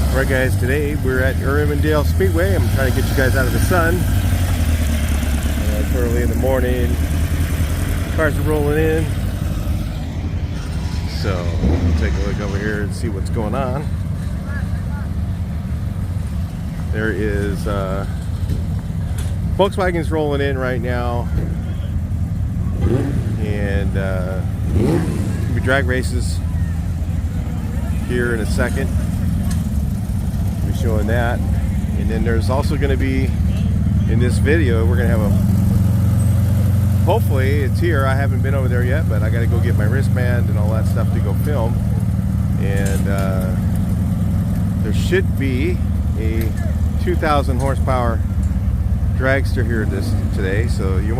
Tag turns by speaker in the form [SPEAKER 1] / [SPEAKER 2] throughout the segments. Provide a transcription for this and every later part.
[SPEAKER 1] Alright guys, today we're at Irwindale Speedway. I'm trying to get you guys out of the sun. It's early in the morning. Cars are rolling in. So we'll take a look over here and see what's going on. There is Volkswagens rolling in right now. And gonna be drag races here in a second. Showing that, and then there's also going to be in this video we're going to have a, hopefully it's here, I haven't been over there yet, but I got to go get my wristband and all that stuff to go film. And there should be a 2,000 horsepower dragster here today, so you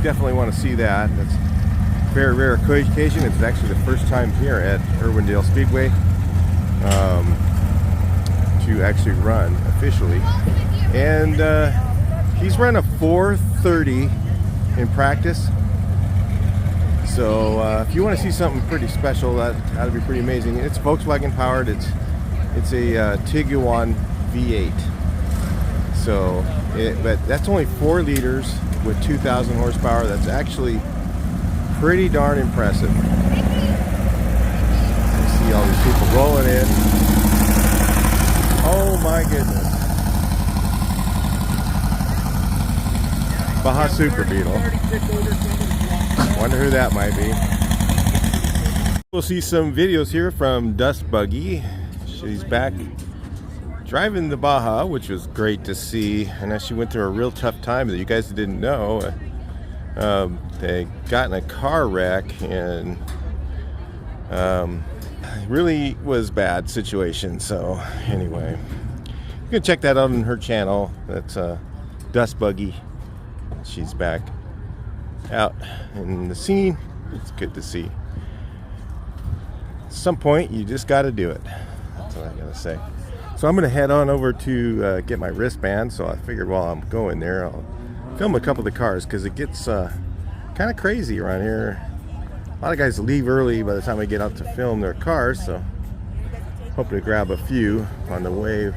[SPEAKER 1] definitely want to see that. That's a very rare occasion. It's actually the first time here at Irwindale Speedway to actually run officially. And he's run a 4:30 in practice, so if you want to see something pretty special, that'd be pretty amazing. It's Volkswagen powered. It's a Tiguan V8, so but that's only 4 liters with 2,000 horsepower. That's actually pretty darn impressive. You see all these people rolling in. Oh my goodness. Baja Super Beetle. Wonder who that might be. We'll see some videos here from Dust Buggy. She's back driving the Baja, which was great to see. And she went through a real tough time that you guys didn't know. They got in a car wreck and really was bad situation. So anyway, you can check that out on her channel. That's Dust Buggy. She's back out in the scene. It's good to see. At some point you just got to do it. That's what I gotta say. So I'm gonna head on over to get my wristband. So I figured while I'm going there, I'll film a couple of the cars, because it gets kind of crazy around here. A lot of guys leave early by the time I get out to film their cars, so hoping to grab a few on the way.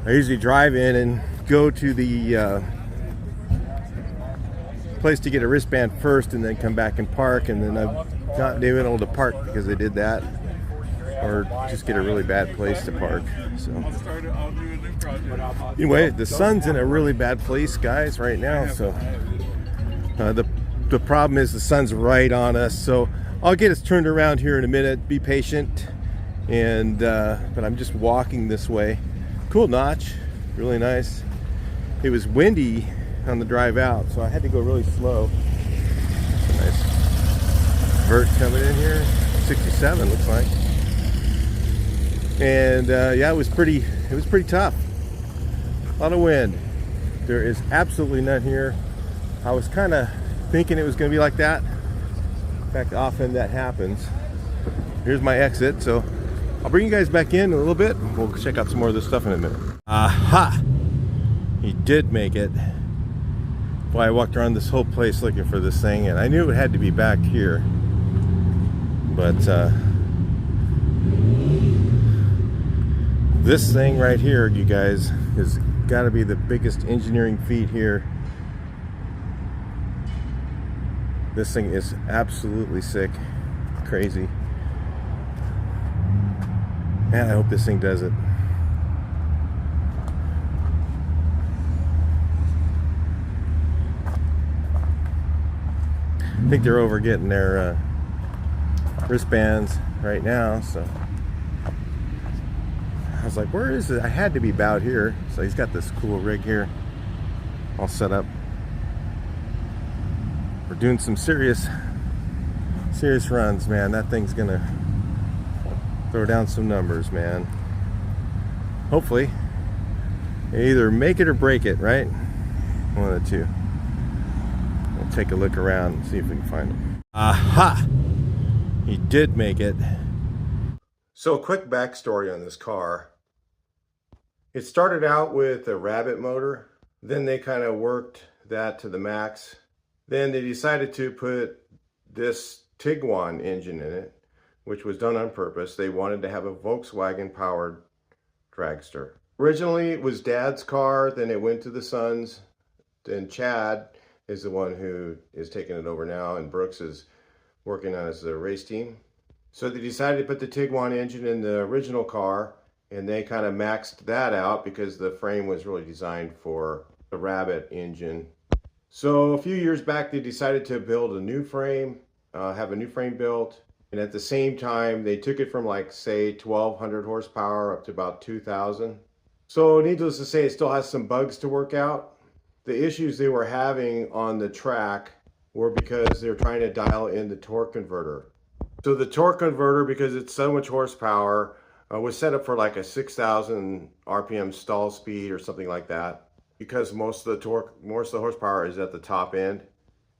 [SPEAKER 1] I usually drive in and go to the place to get a wristband first and then come back and park, and then I've not been able to park because they did that, or just get a really bad place to park. So anyway, the sun's in a really bad place, guys, right now. So the problem is the sun's right on us, so I'll get us turned around here in a minute. Be patient. And but I'm just walking this way. Cool notch, really nice. It was windy on the drive out, so I had to go really slow. Nice vert coming in here, 67 looks like. And yeah, it was pretty tough. A lot of wind. There is absolutely none here. I was kind of thinking it was going to be like that. In fact, often that happens. Here's my exit, so I'll bring you guys back in a little bit. We'll check out some more of this stuff in a minute. Aha! He did make it. Boy, I walked around this whole place looking for this thing, and I knew it had to be back here. But this thing right here, you guys, has got to be the biggest engineering feat here. This thing is absolutely sick, crazy. Man, I hope this thing does it. I think they're over getting their wristbands right now, so I was like, where is it? I had to be about here. So he's got this cool rig here all set up. We're doing some serious runs, man. That thing's gonna throw down some numbers, man. Hopefully either make it or break it, right? One of the two. We'll take a look around and see if we can find him. Aha! He did make it. So a quick backstory on this car. It started out with a Rabbit motor, then they kind of worked that to the max. Then they decided to put this Tiguan engine in it, which was done on purpose. They wanted to have a Volkswagen powered Dragster. Originally it was Dad's car, then it went to the sons, then Chad is the one who is taking it over now, and Brooks is working on as a race team. So they decided to put the Tiguan engine in the original car, and they kind of maxed that out because the frame was really designed for the Rabbit engine. So a few years back they decided to build a new frame, have a new frame built, and at the same time they took it from like say 1200 horsepower up to about 2000. So needless to say, it still has some bugs to work out. The issues they were having on the track were because they were trying to dial in the torque converter. So the torque converter, because it's so much horsepower, was set up for like a 6,000 RPM stall speed or something like that, because most of the horsepower is at the top end.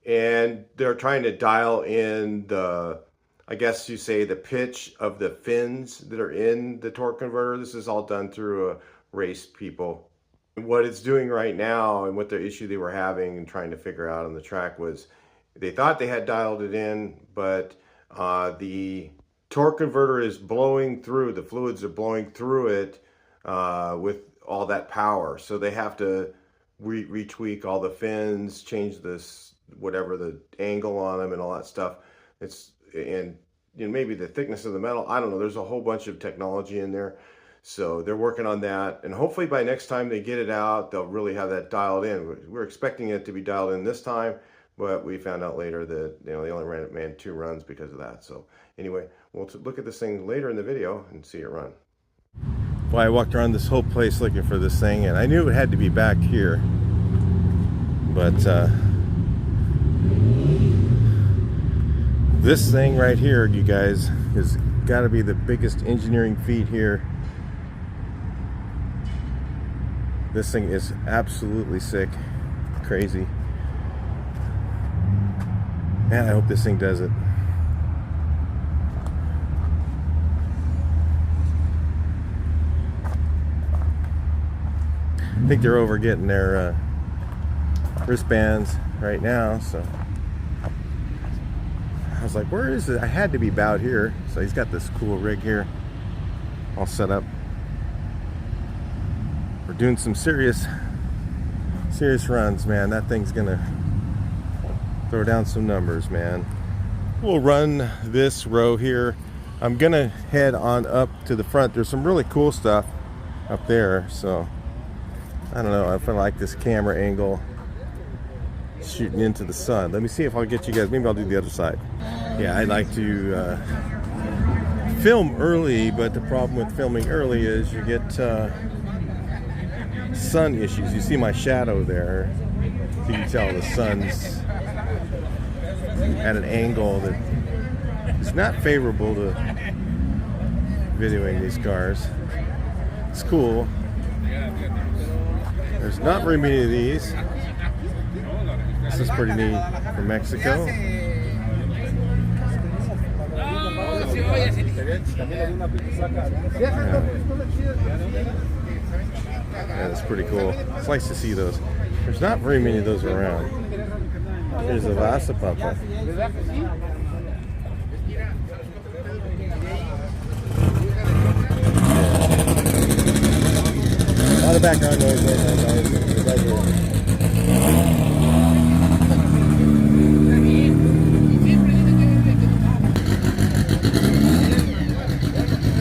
[SPEAKER 1] And they're trying to dial in the, I guess you say, the pitch of the fins that are in the torque converter. This is all done through a race people. What it's doing right now, and what the issue they were having and trying to figure out on the track, was they thought they had dialed it in, but the torque converter is blowing through, the fluids are blowing through it with all that power. So they have to retweak all the fins, change this, whatever the angle on them and all that stuff. And maybe the thickness of the metal, I don't know. There's a whole bunch of technology in there. So they're working on that, and hopefully by next time they get it out, they'll really have that dialed in. We're expecting it to be dialed in this time, but we found out later that they only ran 2 runs because of that. So anyway, we'll look at this thing later in the video and see it run. Well, I walked around this whole place looking for this thing, and I knew it had to be back here, but this thing right here, you guys, has got to be the biggest engineering feat here. This thing is absolutely sick, crazy. Man, I hope this thing does it. I think they're over getting their wristbands right now, so I was like, where is it? I had to be about here. So he's got this cool rig here all set up. We're doing some serious runs, man. That thing's gonna throw down some numbers, man. We'll run this row here. I'm gonna head on up to the front. There's some really cool stuff up there, so I don't know if I like this camera angle shooting into the sun. Let me see if I'll get you guys. Maybe I'll do the other side. Yeah, I'd like to film early, but the problem with filming early is you get sun issues. You see my shadow there. You can tell the sun's at an angle that is not favorable to videoing these cars. It's cool. There's not very many of these. This is pretty neat from Mexico. Yeah, that's pretty cool. It's nice to see those. There's not very many of those around. Here's a Vasa Papa. A lot of background noise right now, guys.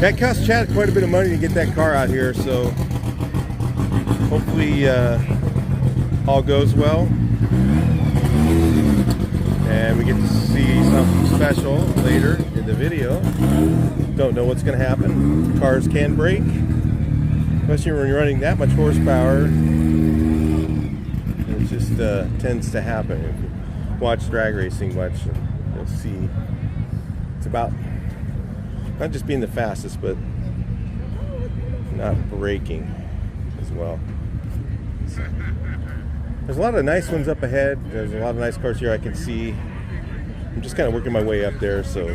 [SPEAKER 1] That cost Chad quite a bit of money to get that car out here, so hopefully all goes well and we get to see something special later in the video. Don't know what's going to happen. Cars can break, especially when you're running that much horsepower. It just tends to happen. If you watch drag racing much, you'll see it's about not just being the fastest, but not braking as well. So, there's a lot of nice ones up ahead. There's a lot of nice cars here I can see. I'm just kind of working my way up there, so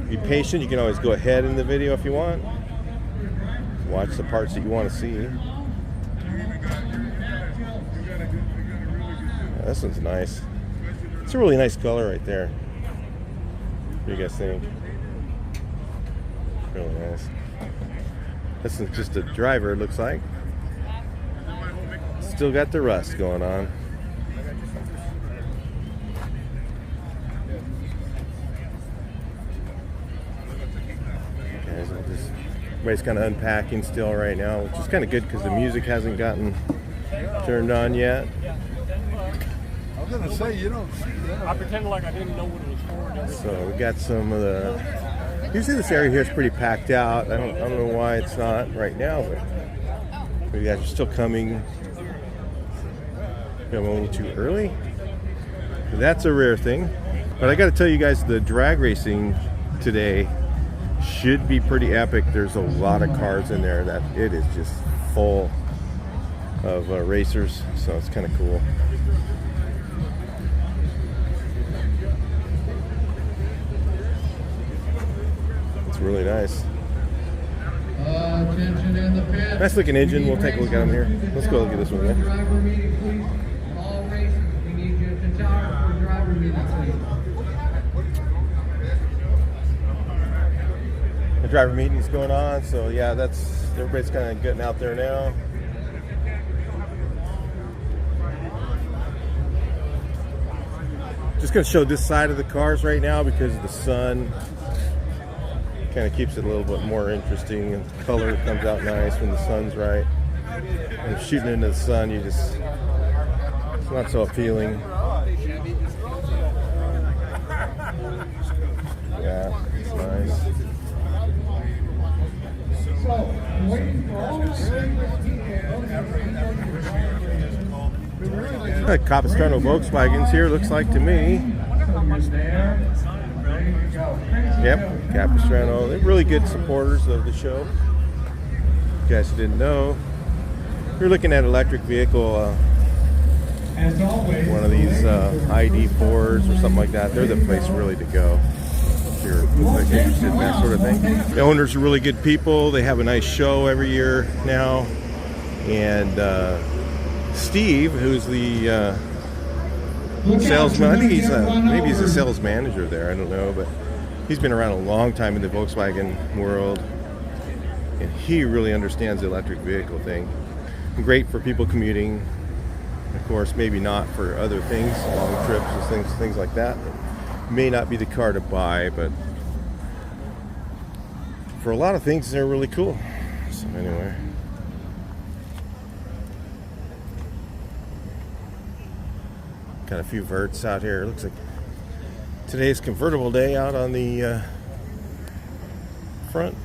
[SPEAKER 1] be patient. You can always go ahead in the video if you want. Watch the parts that you want to see. Yeah, this one's nice. It's a really nice color right there. What do you guys think? Really nice. This is just a driver, it looks like. Still got the rust going on. Guys, everybody's kind of unpacking still right now, which is kind of good because the music hasn't gotten turned on yet.
[SPEAKER 2] I was gonna say, you don't. I pretended like I didn't know what it was for.
[SPEAKER 1] So we got some of the. Usually this area here is pretty packed out. I don't know why it's not right now, but you guys are still coming. I'm a little too early. That's a rare thing. But I got to tell you guys, the drag racing today should be pretty epic. There's a lot of cars in there. That it is just full of racers, so it's kind of cool. It's really nice. Nice looking engine. We'll take a look at them here. Let's go look at this one. Yeah? The driver meeting's going on, so yeah, that's everybody's kind of getting out there now. Just going to show this side of the cars right now because the sun kind of keeps it a little bit more interesting. And the color comes out nice when the sun's right. When shooting into the sun, it's not so appealing. Yeah, it's nice. Capistrano Volkswagens here, looks like to me. Yep, Capistrano. They're really good supporters of the show. If you guys didn't know, if you're looking at electric vehicle, one of these ID4s or something like that, they're the place really to go if you're like interested in that sort of thing. The owners are really good people. They have a nice show every year now, and Steve, who's the salesman, I think he's maybe he's a sales manager there, I don't know, but he's been around a long time in the Volkswagen world, and he really understands the electric vehicle thing. Great for people commuting, of course, maybe not for other things, long trips and things like that. It may not be the car to buy, but for a lot of things they're really cool. So anyway, got a few verts out here. It looks like today's convertible day out on the front.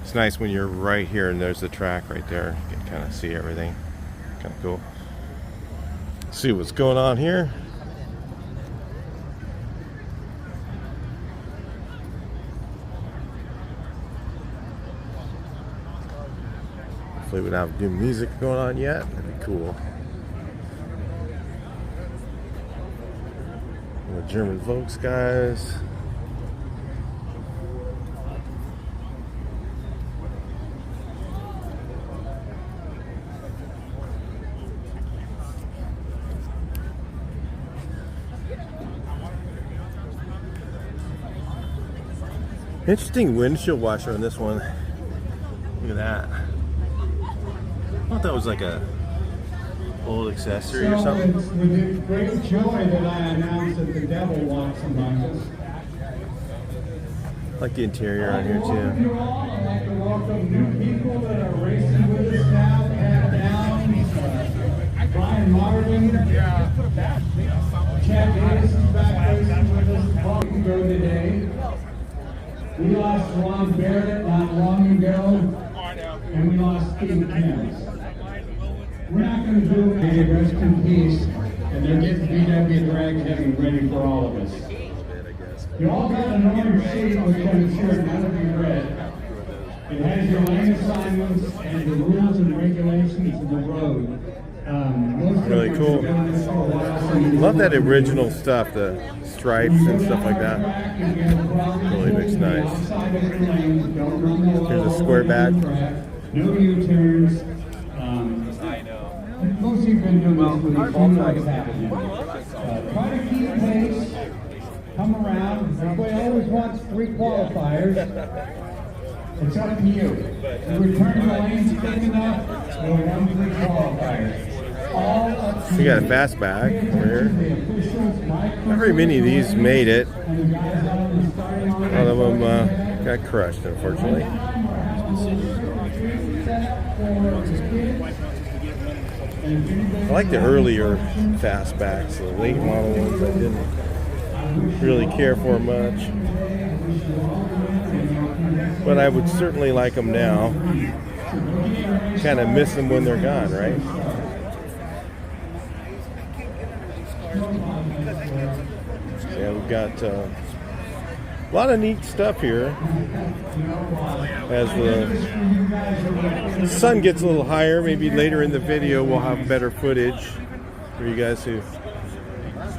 [SPEAKER 1] It's nice when you're right here and there's the track right there. You can kind of see everything. Kind of cool. Let's see what's going on here. Hopefully we don't have good music going on yet. That'd be cool. The German Volks guys. Interesting windshield washer on this one. Look at that. I thought that was like a old accessory or something.
[SPEAKER 3] It's with great joy that I announce that the devil walks among us.
[SPEAKER 1] I like the interior on here too.
[SPEAKER 3] You all, I'd like to welcome new people that are racing with us now. Pat Downs, Brian Martin, Chad Davis is back racing with us. Paul can go today. We lost Ron Barrett not long ago, and we lost Steve Kemps. We're not going to do a rest in peace, and they're getting VW drag heavy ready for all of us. You all got an orange sheet, which I'm sure none of you read. It has your lane assignments and the rules and regulations of the road.
[SPEAKER 1] Really cool. Love that original stuff, the stripes and stuff like that. Really looks nice. Here's a square back.
[SPEAKER 3] No U-turns. Most of you have been doing this with your phone like happening. Try to keep pace. Come around. Everybody always wants 3 qualifiers. It's up to you. The return to the lane's quick enough, we'll run through qualifiers. All up to
[SPEAKER 1] We got a fastback here. Not very many of these made it. A lot of them got crushed, unfortunately. I like the earlier fastbacks. The late model ones I didn't really care for much. But I would certainly like them now. Kind of miss them when they're gone, right? Yeah, we've got a lot of neat stuff here. As the sun gets a little higher, maybe later in the video we'll have better footage for you guys who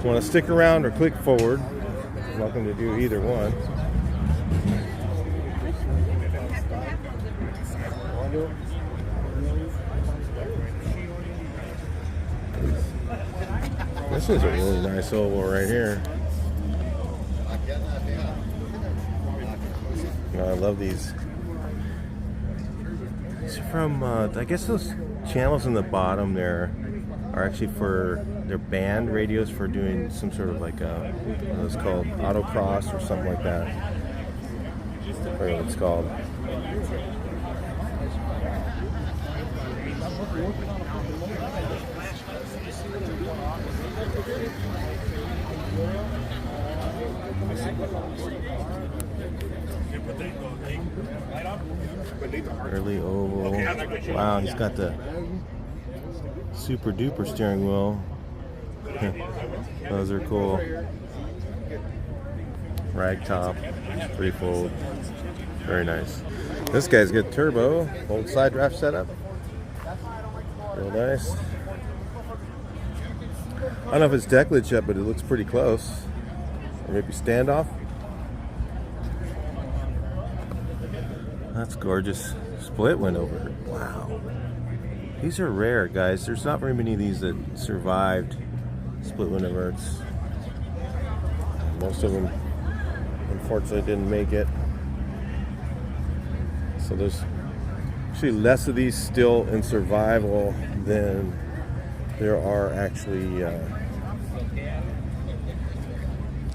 [SPEAKER 1] want to stick around or click forward. You're welcome to do either one. This is a really nice oval right here. I love these. These are from, I guess those channels in the bottom there are actually for their band radios for doing some sort of like a, what it's called, autocross or something like that. I forget what it's called. Early oval. Wow, he's got the super duper steering wheel. Those are cool. Rag top, 3-fold. Very nice. This guy's got turbo, old side draft setup. Real nice. I don't know if it's deckage yet, but it looks pretty close. Or maybe standoff. That's gorgeous. Split went over. Wow. These are rare, guys. There's not very many of these that survived split window verts. Most of them, unfortunately, didn't make it. So there's actually less of these still in survival than there are actually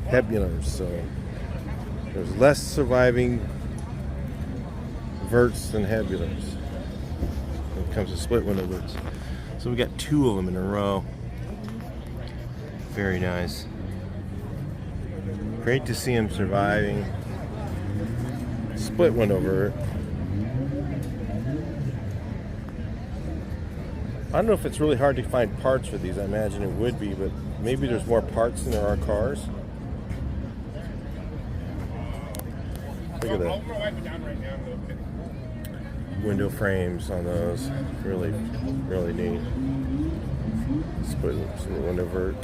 [SPEAKER 1] hebulars. So there's less surviving verts than hebulars when it comes to split window verts. So we got 2 of them in a row. Very nice. Great to see them surviving. Split window vert. I don't know if it's really hard to find parts for these. I imagine it would be, but maybe there's more parts than there are cars. Look at that. Window frames on those. Really, really neat. Split window vert.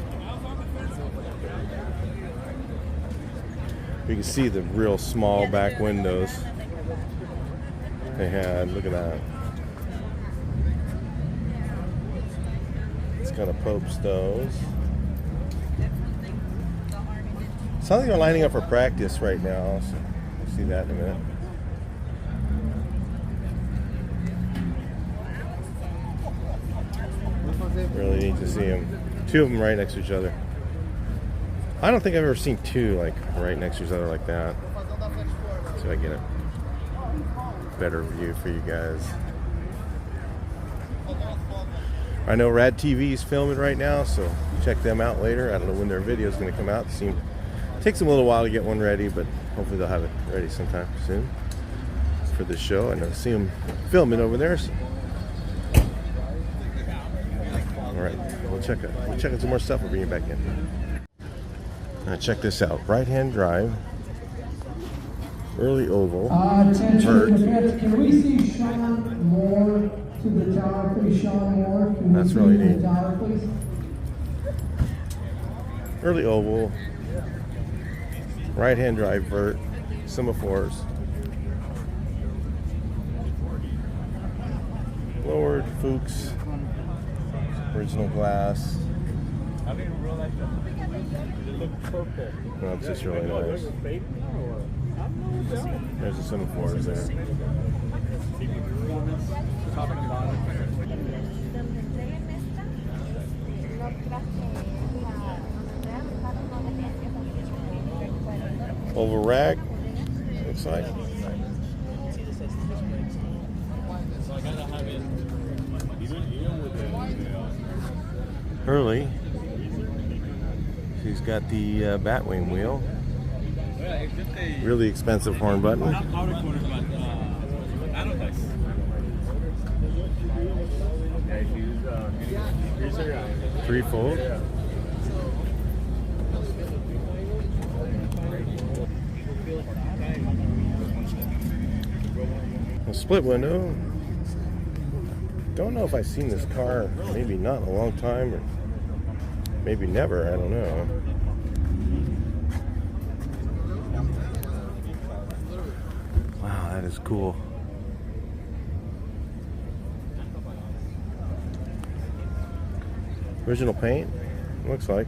[SPEAKER 1] You can see the real small back windows they had. Look at that. It's got a Pope's those. Sounds like they're lining up for practice right now. So we'll see that in a minute. Really neat to see them. 2 of them right next to each other. I don't think I've ever seen 2 like right next to each other like that. So I get a better view for you guys. I know Rad TV is filming right now, so check them out later. I don't know when their video is going to come out. It takes them a little while to get one ready, but hopefully they'll have it ready sometime soon for the show. I know see them filming over there. So. All right, we'll check out some more stuff. We'll bring you back in. Check this out. Right-hand drive. Early oval.
[SPEAKER 3] Attention to the pits. Can we see Sean Moore to the tower, please? Sean Moore. Can
[SPEAKER 1] That's
[SPEAKER 3] we
[SPEAKER 1] really
[SPEAKER 3] see you to
[SPEAKER 1] neat.
[SPEAKER 3] the tower, please?
[SPEAKER 1] Early oval. Right-hand drive vert. Semaphores. Lowered Fuchs. Original glass.
[SPEAKER 2] I didn't realize that it looked purple.
[SPEAKER 1] No, it's just really nice. There's the semaphores there. Oval rag, looks like. Early. She's got the Batwing wheel. Really expensive horn button. Three-fold. A split window. Don't know if I've seen this car, maybe not in a long time, or maybe never, I don't know. Wow, that is cool. Original paint, looks like.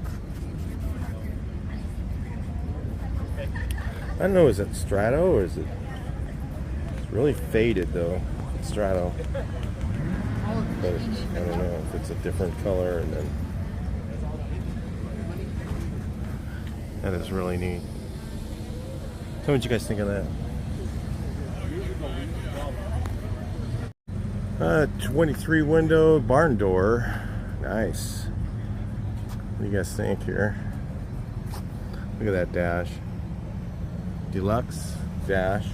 [SPEAKER 1] I don't know, is it Strato or is it? It's really faded though, Strato. But I don't know if it's a different color. And then that is really neat. Tell me what you guys think of that. 23 window barn door. Nice. What do you guys think here? Look at that dash. Deluxe dash.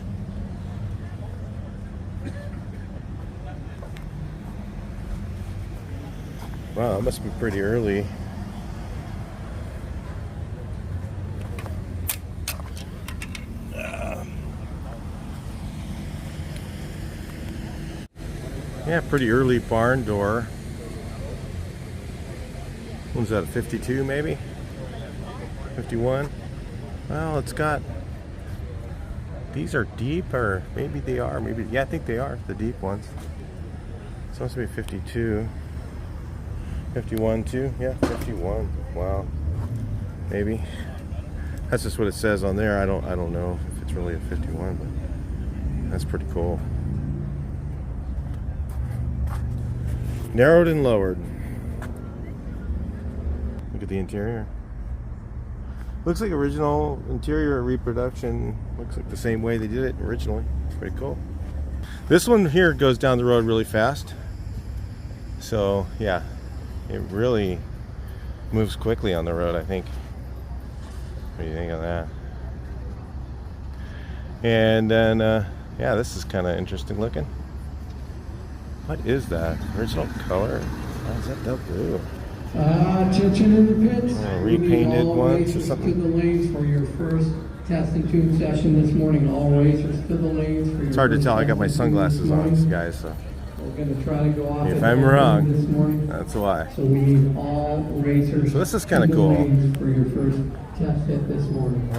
[SPEAKER 1] Wow, that must be pretty early. Yeah, pretty early barn door. What was that, a 52 maybe? 51? Well, it's got, these are deep, or maybe they are, maybe, yeah, I think they are, the deep ones. It's supposed to be 52. 51 too? Yeah, 51. Wow. Maybe. That's just what it says on there. I don't know if it's really a 51, but that's pretty cool. Narrowed and lowered. Look at the interior. Looks like original interior reproduction. Looks like the same way they did it originally. Pretty cool. This one here goes down the road really fast. So yeah, it really moves quickly on the road, I think. What do you think of that? And then, yeah, this is kind of interesting looking. What is that? Original color? Oh, is that dark blue?
[SPEAKER 3] Attention in the pits.
[SPEAKER 1] Repainted ones or
[SPEAKER 3] To
[SPEAKER 1] something?
[SPEAKER 3] the lanes for your first test and tune session this morning. All racers to the lanes for your
[SPEAKER 1] It's hard to
[SPEAKER 3] first
[SPEAKER 1] tell. I got
[SPEAKER 3] test
[SPEAKER 1] my
[SPEAKER 3] and tune
[SPEAKER 1] sunglasses
[SPEAKER 3] this
[SPEAKER 1] on,
[SPEAKER 3] morning.
[SPEAKER 1] guys, so
[SPEAKER 3] We're going to try to go off
[SPEAKER 1] if
[SPEAKER 3] at
[SPEAKER 1] I'm
[SPEAKER 3] the
[SPEAKER 1] wrong,
[SPEAKER 3] this morning.
[SPEAKER 1] that's why.
[SPEAKER 3] So we need all racers.
[SPEAKER 1] So this is kinda
[SPEAKER 3] to the
[SPEAKER 1] cool.
[SPEAKER 3] lanes for your first test hit this morning.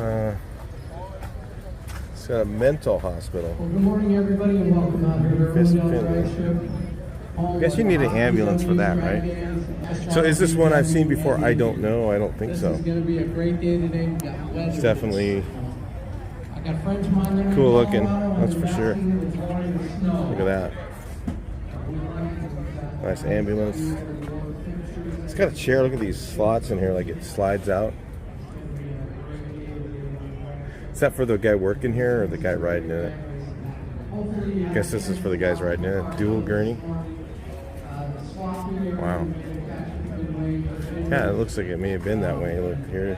[SPEAKER 1] It's got a mental hospital.
[SPEAKER 3] Well, good morning, everybody, and welcome out here to Irwindale Dragster.
[SPEAKER 1] I guess you need an ambulance for that, right? So is this one I've seen before? I don't know. I don't think so.
[SPEAKER 3] This is going to be a great day today. We got weather.
[SPEAKER 1] It's definitely
[SPEAKER 3] I got friends of mine that are in
[SPEAKER 1] cool looking,
[SPEAKER 3] Colorado,
[SPEAKER 1] that's
[SPEAKER 3] and
[SPEAKER 1] for
[SPEAKER 3] they're
[SPEAKER 1] sure.
[SPEAKER 3] asking if it's wanting to snow.
[SPEAKER 1] Look at that. Nice ambulance. It's got a chair. Look at these slots in here, like it slides out. Is that for the guy working here or the guy riding in it? I guess this is for the guys riding in it. Dual gurney. Wow. Yeah, it looks like it may have been that way. Look here.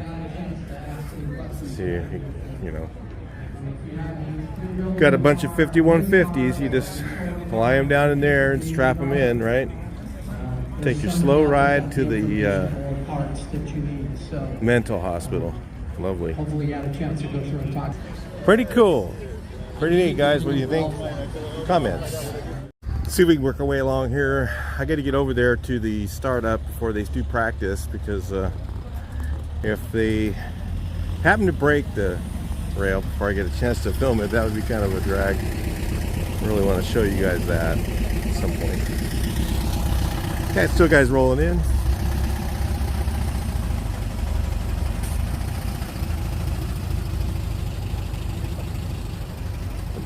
[SPEAKER 1] Let's see, you know. Got a bunch of 5150s. You just fly them down in there and strap them in, right? Take your slow ride to the
[SPEAKER 3] parts that you need. So
[SPEAKER 1] mental hospital. Lovely.
[SPEAKER 3] hopefully you had a chance to go through and talk.
[SPEAKER 1] Pretty cool. Pretty neat, guys. What do you think? Comments. Let's see if we can work our way along here. I got to get over there to the startup before they do practice, because if they happen to break the rail before I get a chance to film it, that would be kind of a drag. I really want to show you guys that at some point. Okay, still guys rolling in.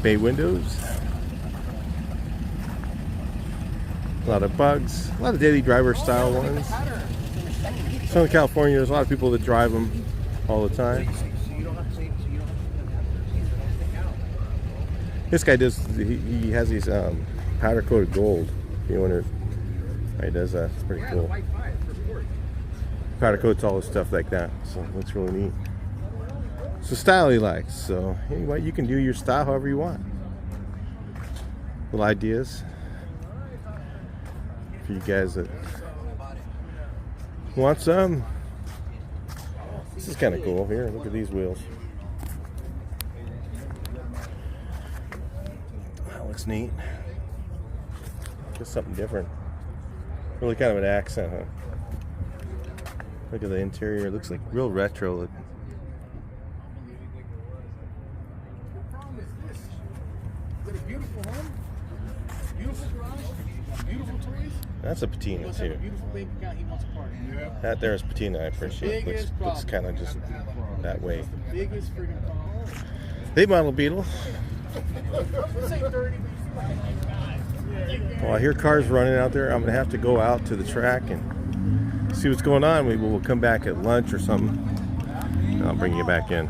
[SPEAKER 1] bay windows. A lot of bugs, a lot of daily driver style ones. Southern California, there's a lot of people that drive them all the time. This guy does, he has these powder coated gold. If you wonder why he does that, it's pretty cool. Powder coats all this stuff like that, so it looks really neat. It's the style he likes, so anyway, you can do your style however you want. Little ideas for you guys that want some. This is kind of cool. Here, look at these wheels. That looks neat. Just something different. Really kind of an accent, huh? Look at the interior. It looks like real retro. Look.
[SPEAKER 2] Beautiful home, beautiful garage, beautiful toys.
[SPEAKER 1] That's a patina too.
[SPEAKER 2] A beautiful bank account. He wants a party. Yeah.
[SPEAKER 1] That there is patina. I appreciate. Looks kind of just that way.
[SPEAKER 2] The biggest freaking problem.
[SPEAKER 1] Late model Beetle.
[SPEAKER 2] Say 30.
[SPEAKER 1] Well, I hear cars running out there. I'm gonna have to go out to the track and see what's going on. Maybe we'll come back at lunch or something, and I'll bring you back in.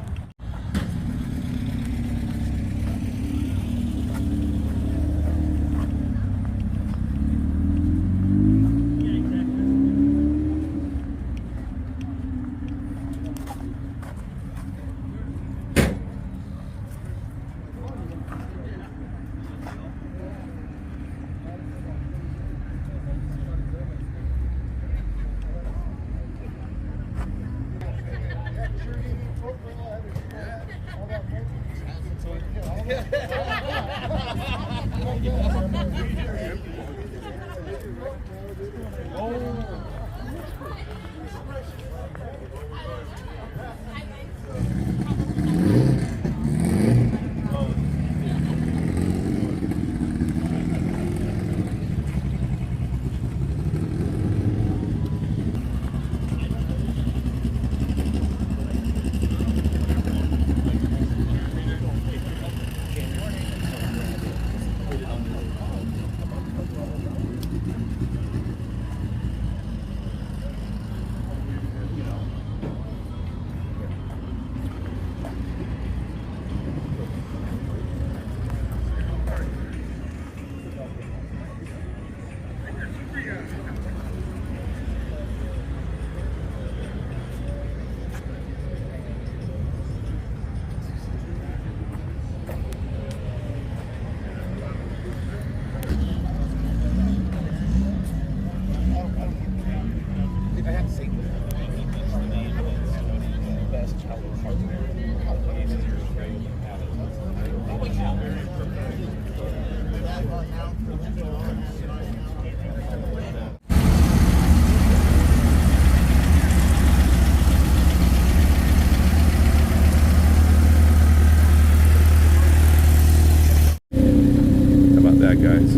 [SPEAKER 1] Guys,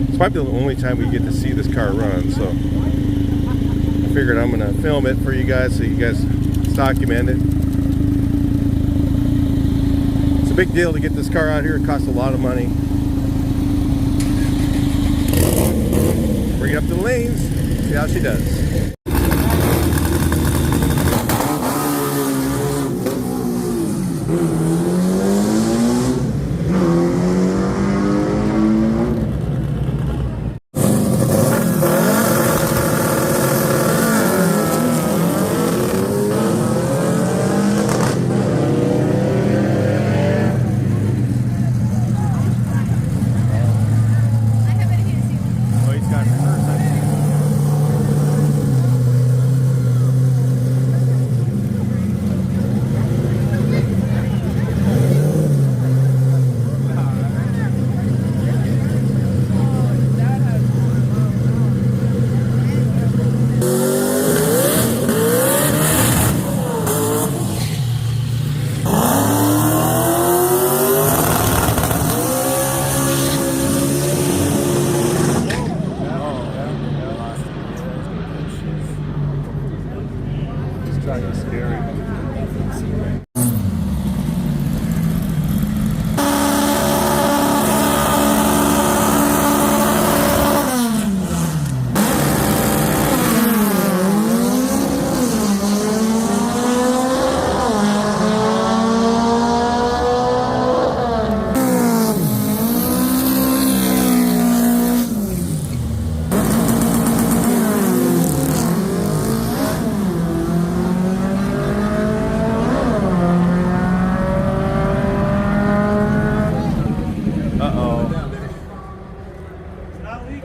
[SPEAKER 1] it's probably the only time we get to see this car run, so I figured I'm gonna film it for you guys so you guys document it. It's a big deal to get this car out here. It costs a lot of money. Bring it up to the lanes, see how she does.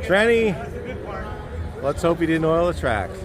[SPEAKER 1] Tranny, let's hope he didn't oil the tracks.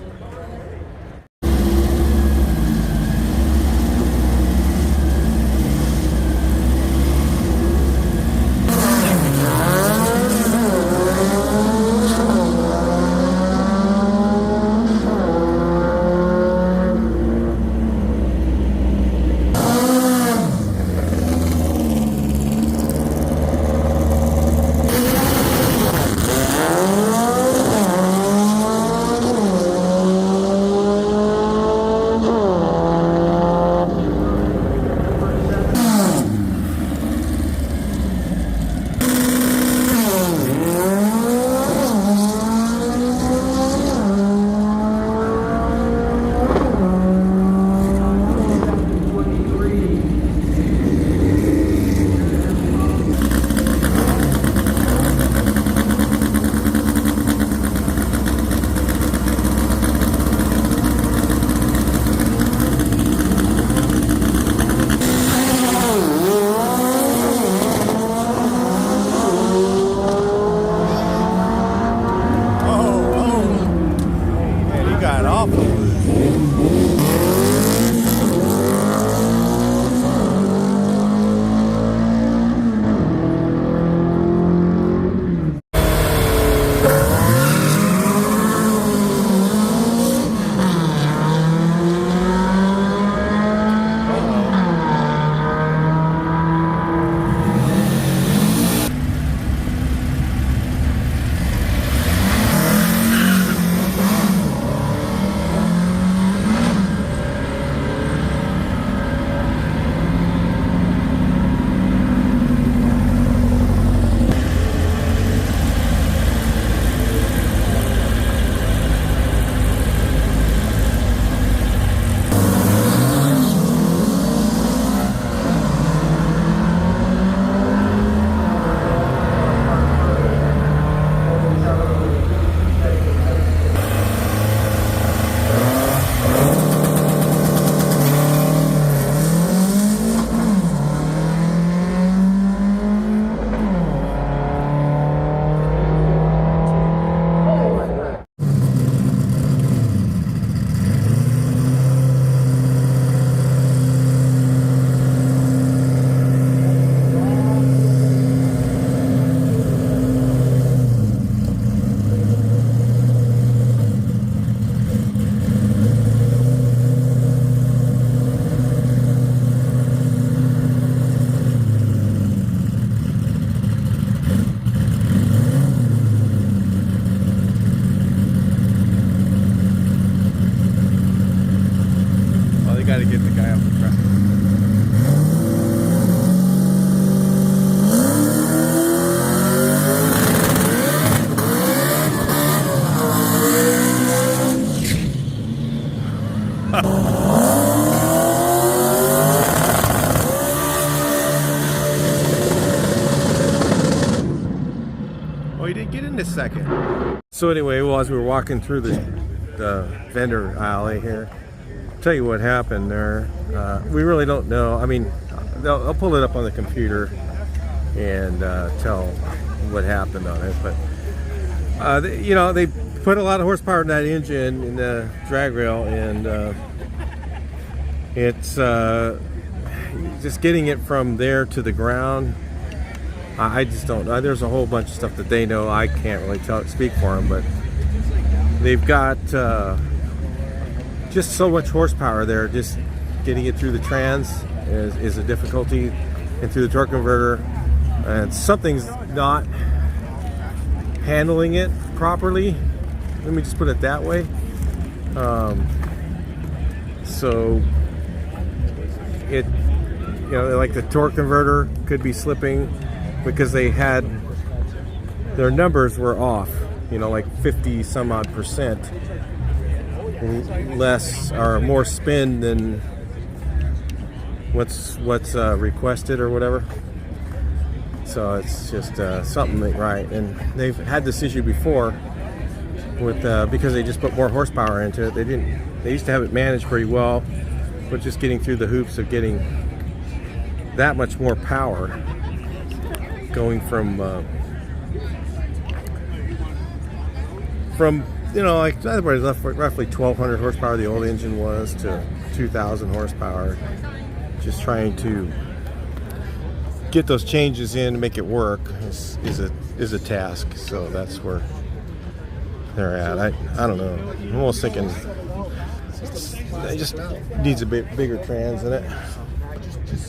[SPEAKER 1] Got to get the guy off the track. Oh, he didn't get in this second. So anyway, well, as we were walking through the vendor alley here, tell you what happened there. We really don't know. I mean, I'll pull it up on the computer and tell what happened on it. But you know, they put a lot of horsepower in that engine in the drag rail, and it's just getting it from there to the ground. I just don't know. There's a whole bunch of stuff that they know. I can't really speak for them, but they've got just so much horsepower there. Just getting it through the trans is a difficulty, and through the torque converter, and something's not handling it properly. Let me just put it that way. So it, you know, like the torque converter could be slipping because they had their numbers were off. You know, like 50 some odd percent less or more spin than what's requested or whatever. So it's just something ain't right, and they've had this issue before with because they just put more horsepower into it. They used to have it managed pretty well, but just getting through the hoops of getting that much more power, going from from, you know, like roughly 1,200 horsepower the old engine was to 2,000 horsepower. Just trying to get those changes in to make it work is a task. So that's where they're at. I don't know. I'm almost thinking it just needs a bit bigger trans in it.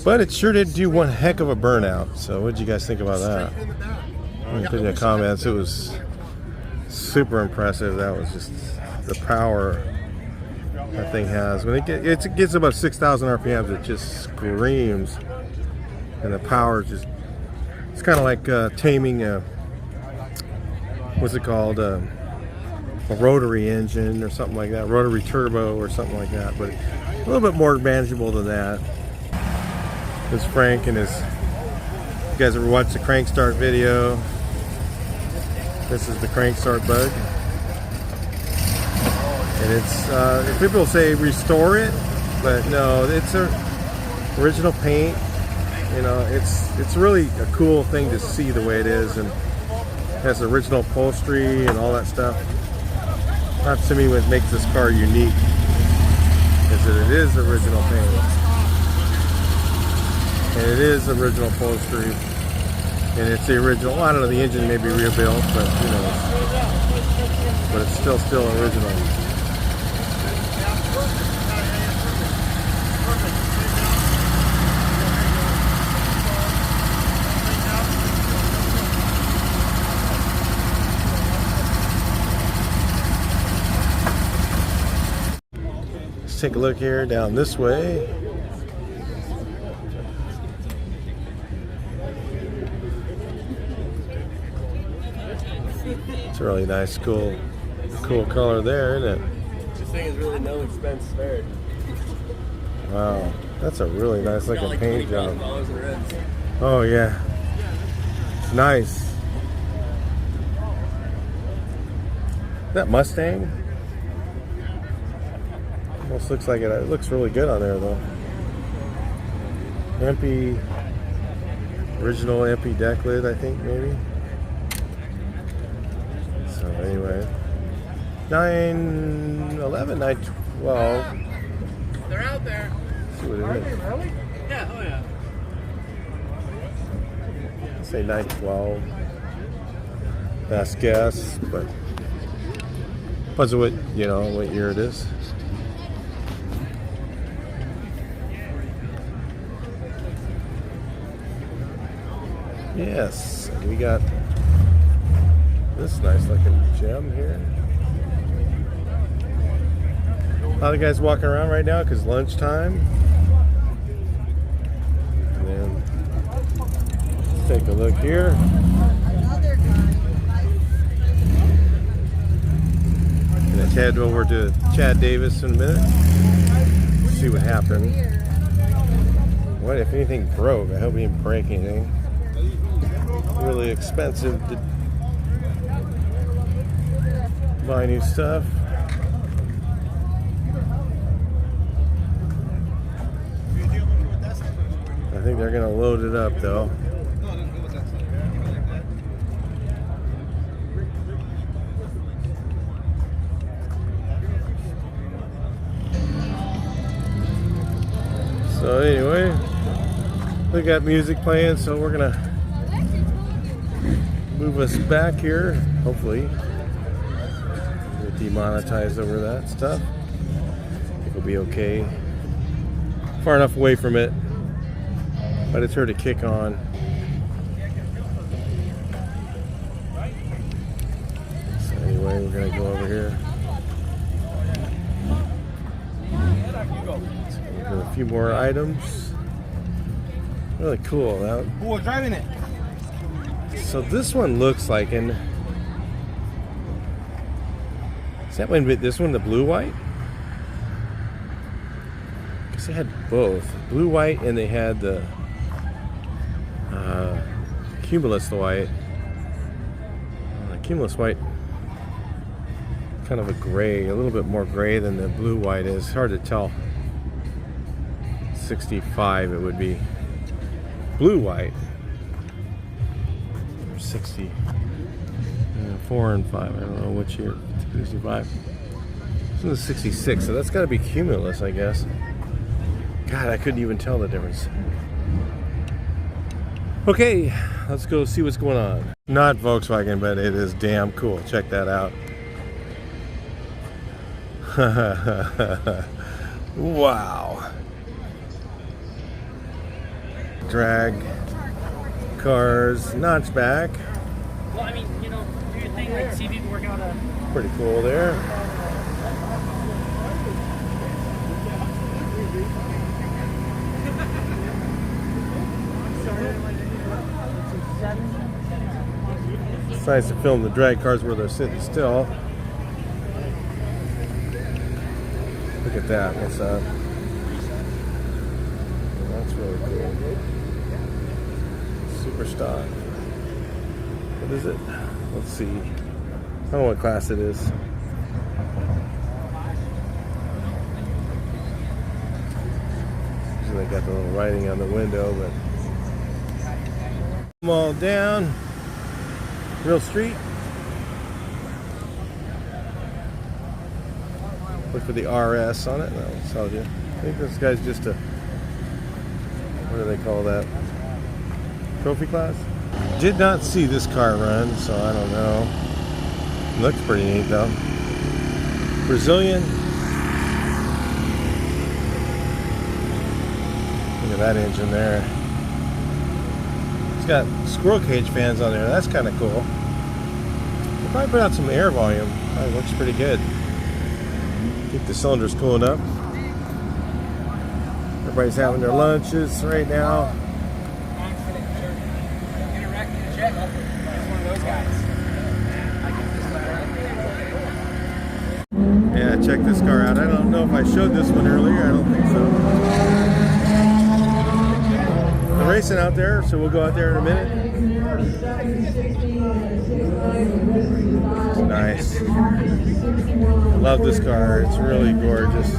[SPEAKER 1] But it sure did do one heck of a burnout. So what did you guys think about that? Put in the comments. It was super impressive. That was just the power that thing has. When it gets about 6,000 RPMs, it just screams. And the power just, it's kind of like taming a, what's it called? A rotary engine or something like that. Rotary turbo or something like that. But a little bit more manageable than that. This Frank and his, you guys ever watched the crank start video? This is the crank start bug. And it's, people say restore it, but no, it's a original paint. You know, it's really a cool thing to see the way it is, and it has original upholstery and all that stuff. That's to me what makes this car unique, is that it is original paint. And it is original upholstery. And it's the original, well, I don't know, the engine may be rebuilt, but you know, but it's still original. Let's take a look here down this way. It's a really nice, cool color there, isn't it?
[SPEAKER 4] This thing is really no expense spared.
[SPEAKER 1] Wow, that's a really nice looking
[SPEAKER 4] like
[SPEAKER 1] paint job.
[SPEAKER 4] $20,000 in reds.
[SPEAKER 1] Oh yeah, it's nice. That Mustang almost looks like it. It looks really good on there though. MP, original MP deck lid, I think maybe. So anyway, 911, 912.
[SPEAKER 4] They're out there.
[SPEAKER 1] Let's see what it is.
[SPEAKER 4] Really? Yeah, oh yeah.
[SPEAKER 1] Say 912. Best guess, but depends on what, you know, what year it is. Yes, we got this nice looking gem here. A lot of guys walking around right now because lunchtime. And then let's take a look here. Gonna head over to Chad Davis in a minute. See what happened. What if anything broke? I hope he didn't break anything. Really expensive to buy new stuff. I think they're gonna load it up though. So anyway, we got music playing, so we're gonna move us back here, hopefully. We'll demonetize over that stuff. I think we'll be okay. Far enough away from it, but it's her to kick on. So anyway, we're gonna go over here. So we've got a few more items. Really cool. Now,
[SPEAKER 4] Who was driving it?
[SPEAKER 1] so this one looks like an, is that one, this one the blue white? Because they had both blue white and they had the Cumulus white. Cumulus white, kind of a gray, a little bit more gray than the blue white is. Hard to tell. 65 it would be blue white. 60. 4 and 5. I don't know which year. 65. This is 66, so that's got to be cumulus, I guess. God, I couldn't even tell the difference. Okay, let's go see what's going on. Not Volkswagen, but it is damn cool. Check that out. Wow. Drag cars, notchback.
[SPEAKER 5] Well, I mean, you know, do your thing, like, see if you can work out a...
[SPEAKER 1] Pretty cool there. It's nice to film the drag cars where they're sitting still. Look at that. What's that? That's really cool. Super stock. What is it? Let's see. I don't know what class it is. Usually they got the little writing on the window, but them all down. Real street. Look for the RS on it. That'll tell you. I think this guy's just a, what do they call that? Trophy class? Did not see this car run, so I don't know. Looks pretty neat though. Brazilian. Look at that engine there. It's got squirrel cage fans on there. That's kind of cool. They'll probably put out some air volume. That looks pretty good. I think the cylinder's cooling up. Everybody's having their lunches right now. Yeah, check this car out. I don't know if I showed this one earlier. I don't think so. They're racing out there, so we'll go out there in a minute. It's nice. I love this car. It's really gorgeous.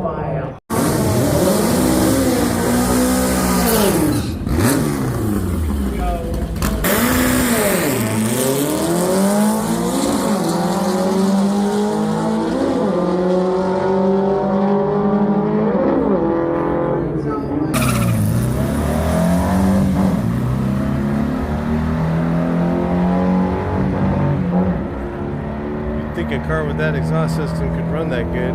[SPEAKER 3] by
[SPEAKER 1] You'd think a car with that exhaust system could run that good.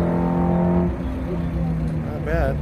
[SPEAKER 1] Not bad.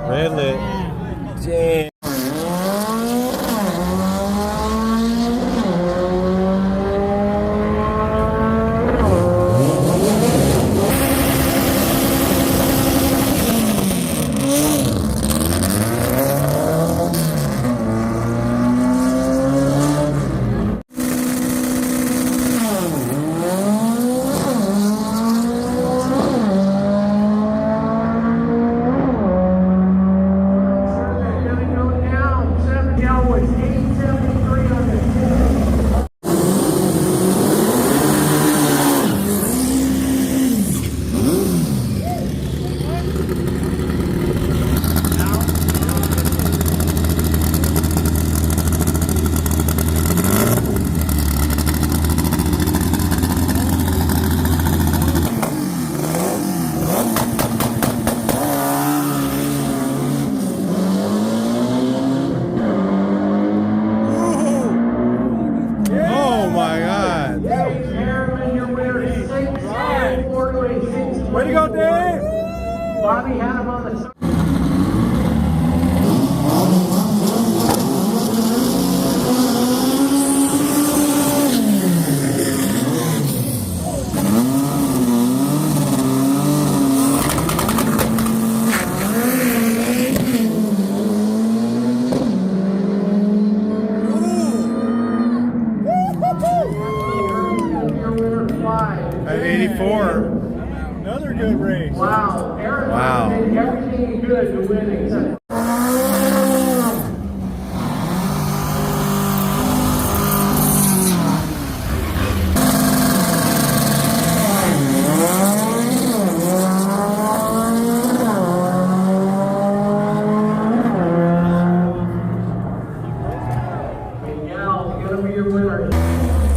[SPEAKER 1] Red lit. Damn.
[SPEAKER 2] Way to go, Dave!
[SPEAKER 3] Bobby had him on the side.
[SPEAKER 1] At 84.
[SPEAKER 2] Another good race.
[SPEAKER 3] Wow, Aaron
[SPEAKER 1] Wow.
[SPEAKER 3] did everything he could to win except. Gal, gonna be your winner.